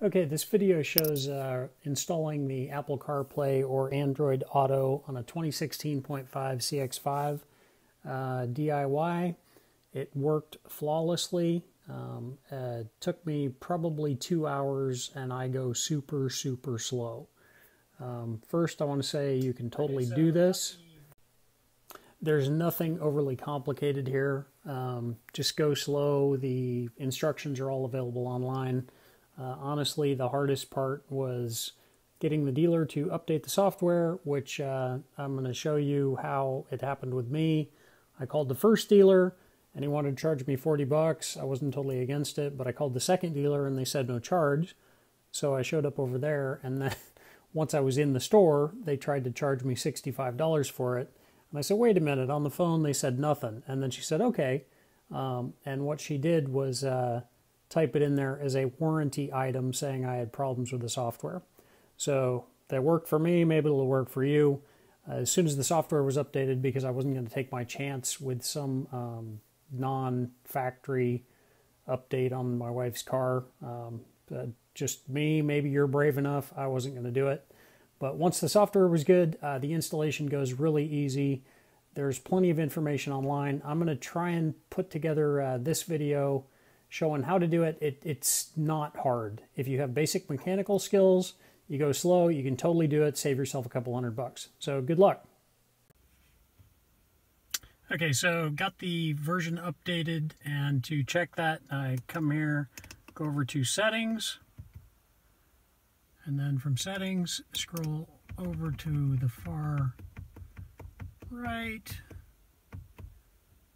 Okay, this video shows installing the Apple CarPlay or Android Auto on a 2016.5 Cx5 DIY. It worked flawlessly. Took me probably 2 hours, and I go super slow. First, I want to say you can totally do this. There's nothing overly complicated here. Just go slow. The instructions are all available online. Honestly, the hardest part was getting the dealer to update the software, which I'm going to show you how it happened with me. I called the first dealer, and he wanted to charge me $40. I wasn't totally against it, but I called the second dealer, and they said no charge. So I showed up over there, and then once I was in the store, they tried to charge me $65 for it. And I said, wait a minute. On the phone, they said nothing. And then she said, okay. And what she did was type it in there as a warranty item saying I had problems with the software. So that worked for me. Maybe it'll work for you. As soon as the software was updated, because I wasn't going to take my chance with some non-factory update on my wife's car. Just me, maybe you're brave enough. I wasn't going to do it. But once the software was good, the installation goes really easy. There's plenty of information online. I'm going to try and put together this video showing how to do it. It's not hard. If you have basic mechanical skills, you go slow, you can totally do it, save yourself a couple $100. So good luck. Okay, so got the version updated, and to check that, I come here, go over to settings, and then from settings, scroll over to the far right,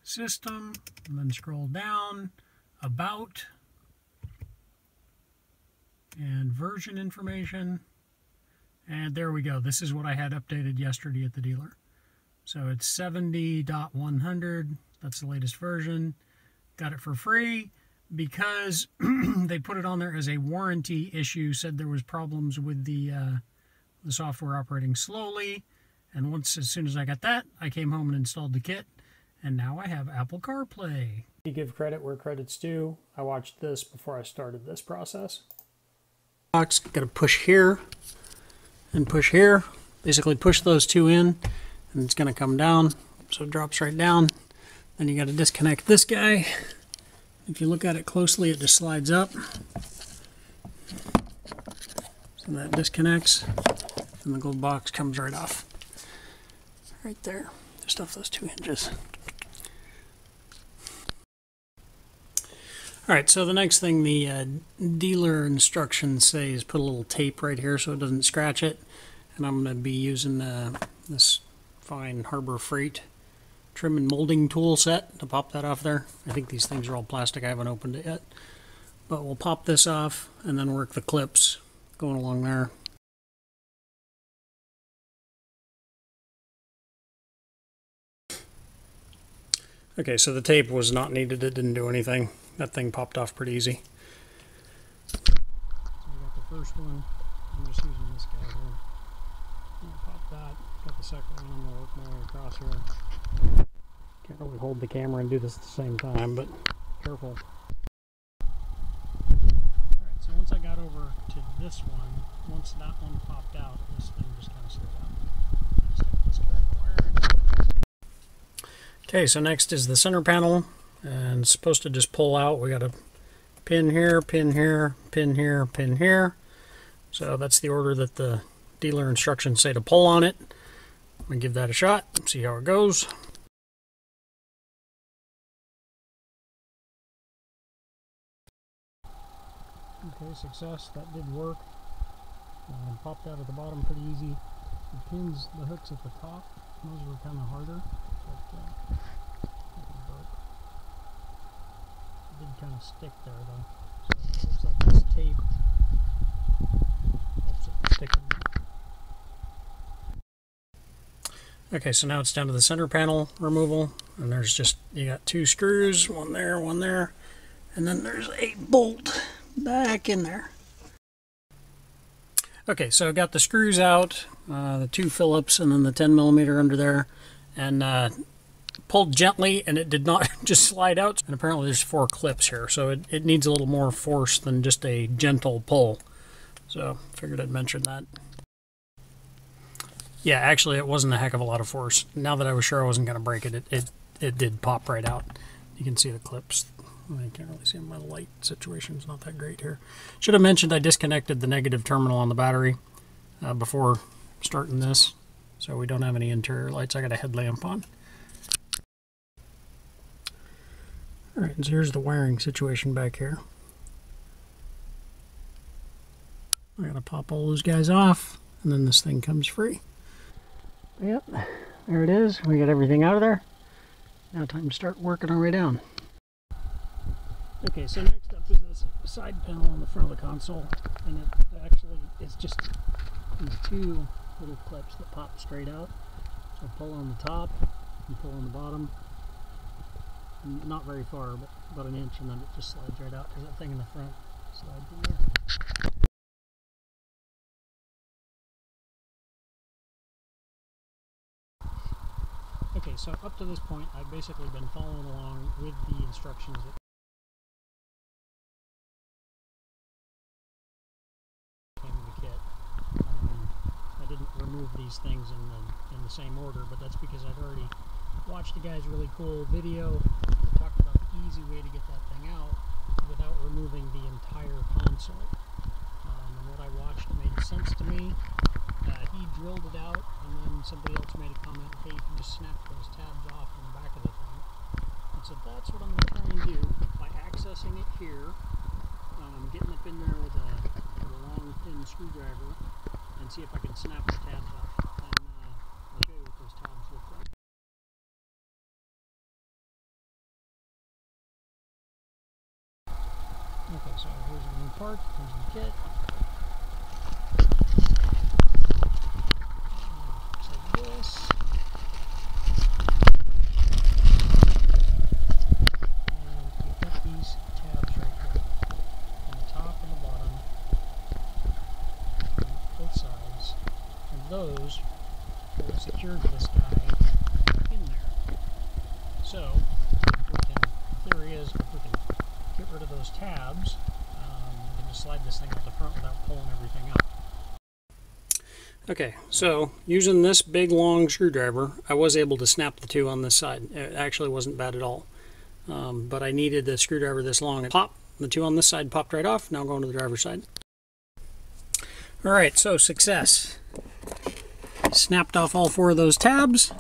system, and then scroll down, about, and version information, and there we go. This is what I had updated yesterday at the dealer. So it's 70.100. That's the latest version. Got it for free because they put it on there as a warranty issue. Said there was problems with the software operating slowly. And as soon as I got that, I came home and installed the kit. And now I have Apple CarPlay. You give credit where credit's due. I watched this before I started this process. Box, gotta push here and push here. Basically push those two in, and it's gonna come down. So it drops right down. Then you gotta disconnect this guy. If you look at it closely, it just slides up. So that disconnects, and the gold box comes right off. Right there. Just off those two hinges. Alright, so the next thing the dealer instructions say is put a little tape right here so it doesn't scratch it. And I'm going to be using this fine Harbor Freight trim and molding tool set to pop that off there. I think these things are all plastic. I haven't opened it yet. But we'll pop this off and then work the clips going along there. Okay, so the tape was not needed. It didn't do anything. That thing popped off pretty easy. So we got the first one. I'm just using this guy here. I'm gonna pop that. Got the second one. I'm gonna work my way across here. Can't really hold the camera and do this at the same time, but careful. Alright, so once I got over to this one, once that one popped out, this thing just kind of slid out. Just got this guy wiring. Okay, so next is the center panel, and it's supposed to just pull out. We got a pin here, pin here, pin here, pin here. So that's the order that the dealer instructions say to pull on it. I'm going to give that a shot, see how it goes. Okay, success. That did work. Popped out at the bottom pretty easy. The pins, the hooks at the top, those were kind of harder. But, it did kind of stick there though. So it looks like this tape helps it stick in there. Okay, so now it's down to the center panel removal, and there's just, you got two screws, one there, and then there's a bolt back in there. Okay, so I got the screws out, the two Phillips, and then the 10mm under there, and pulled gently, and it did not just slide out. And apparently there's 4 clips here, so it needs a little more force than just a gentle pull. So figured I'd mention that. Yeah, actually it wasn't a heck of a lot of force. Now that I was sure I wasn't going to break it, it did pop right out. You can see the clips. I can't really see them. My light situation's not that great here. Should have mentioned I disconnected the negative terminal on the battery before starting this, so we don't have any interior lights. I got a headlamp on. Alright, so here's the wiring situation back here. I gotta pop all those guys off, and then this thing comes free. Yep, there it is. We got everything out of there. Now time to start working our way down. Okay, so next up is this side panel on the front of the console, and it actually it's just these two little clips that pop straight out. So pull on the top and pull on the bottom. And not very far, but about an inch, and then it just slides right out. There's that thing in the front. Slides in there. Okay, so up to this point, I've basically been following along with the instructions that came in the kit. I didn't remove these things in the same order, but that's because I'd already watched a guy's really cool video that talked about the easy way to get that thing out without removing the entire console. And what I watched made sense to me. He drilled it out, and then somebody else made a comment, hey, you can just snap those tabs off on the back of the thing. And so that's what I'm going to try and do by accessing it here, getting up in there with a long, thin screwdriver, and see if I can snap the tabs off. And I'll show you what those tabs look like. Okay, so here's the new part, here's the kit. This. And we've got these tabs right here on the top and the bottom on both sides, and those will secure this guy in there. So the theory is if we can get rid of those tabs, we can just slide this thing out the front without pulling everything out. Okay, so using this big long screwdriver, I was able to snap the two on this side. It actually wasn't bad at all. But I needed the screwdriver this long. Pop, the two on this side popped right off. Now going to the driver's side. Alright, so success. Snapped off all four of those tabs.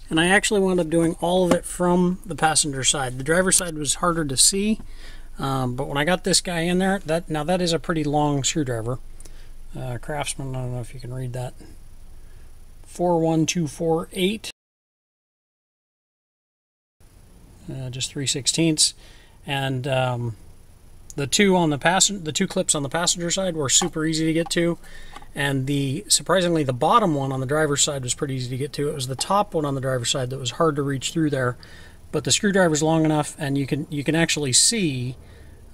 And I actually wound up doing all of it from the passenger side. The driver's side was harder to see. But when I got this guy in there, now that is a pretty long screwdriver. Craftsman, I don't know if you can read that. 41248. Just 3/16. And the two clips on the passenger side were super easy to get to, and surprisingly the bottom one on the driver's side was pretty easy to get to. It was the top one on the driver's side that was hard to reach through there, but the screwdriver's long enough, and you can actually see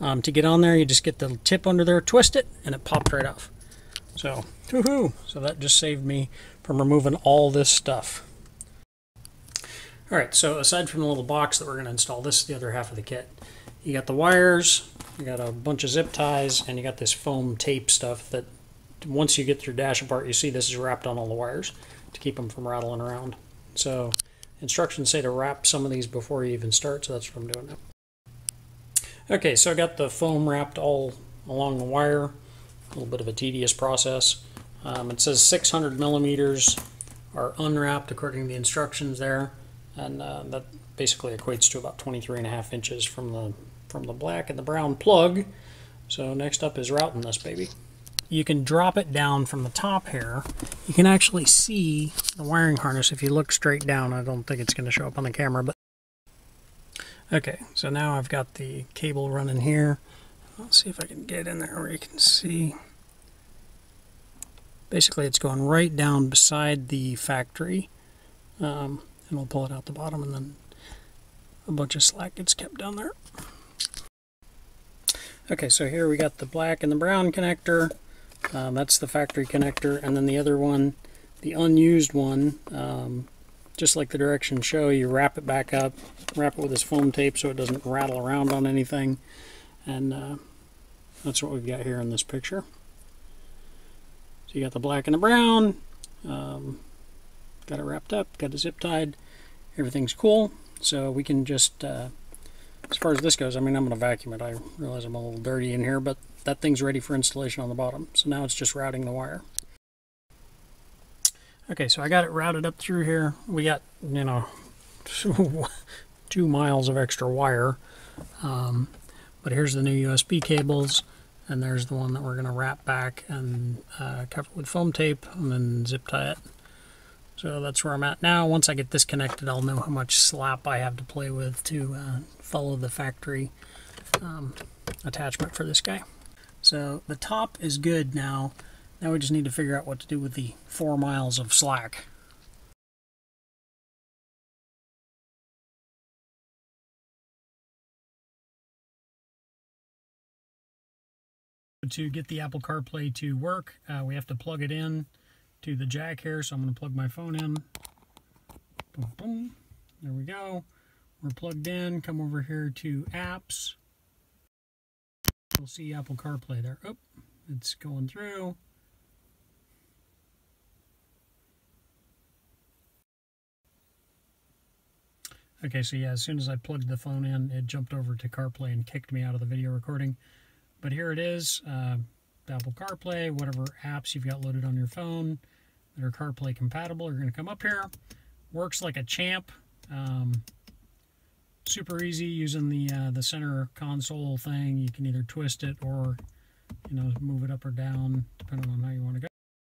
to get on there. You just get the tip under there, twist it, and it popped right off. So, woohoo! So that just saved me from removing all this stuff. Alright, so aside from the little box that we're going to install, this is the other half of the kit. You got the wires, you got a bunch of zip ties, and you got this foam tape stuff that once you get your dash apart, you see this is wrapped on all the wires to keep them from rattling around. So instructions say to wrap some of these before you even start, so that's what I'm doing now. Okay, so I got the foam wrapped all along the wire. A little bit of a tedious process. It says 600 millimeters are unwrapped according to the instructions there, and that basically equates to about 23.5 inches from the black and the brown plug. So next up is routing this baby. You can drop it down from the top here. You can actually see the wiring harness if you look straight down. I don't think it's going to show up on the camera, but okay. So now I've got the cable running here. Let's see if I can get in there where you can see. Basically, it's going right down beside the factory, and we'll pull it out the bottom, and then a bunch of slack gets kept down there. Okay, so here we got the black and the brown connector. That's the factory connector, and then the other one, the unused one, just like the directions show, you wrap it back up, wrap it with this foam tape so it doesn't rattle around on anything, and that's what we've got here in this picture. So you got the black and the brown. Got it wrapped up, got it zip tied. Everything's cool. So we can just, as far as this goes, I mean, I'm going to vacuum it. I realize I'm a little dirty in here, but that thing's ready for installation on the bottom. So now it's just routing the wire. Okay, so I got it routed up through here. We got, you know, 2 miles of extra wire. But here's the new USB cables, and there's the one that we're going to wrap back and cover with foam tape and then zip tie it. So that's where I'm at now. Once I get this connected, I'll know how much slap I have to play with to follow the factory attachment for this guy. So the top is good now. Now we just need to figure out what to do with the 4 miles of slack. To get the Apple CarPlay to work, we have to plug it in to the jack here, so I'm going to plug my phone in. Boom, boom. There we go. We're plugged in. Come over here to apps. You'll see Apple CarPlay there. Oh, it's going through. Okay, so yeah, as soon as I plugged the phone in, it jumped over to CarPlay and kicked me out of the video recording. But here it is, Apple CarPlay, whatever apps you've got loaded on your phone that are CarPlay compatible are going to come up here. Works like a champ. Super easy using the center console thing. You can either twist it or, you know, move it up or down depending on how you want to go.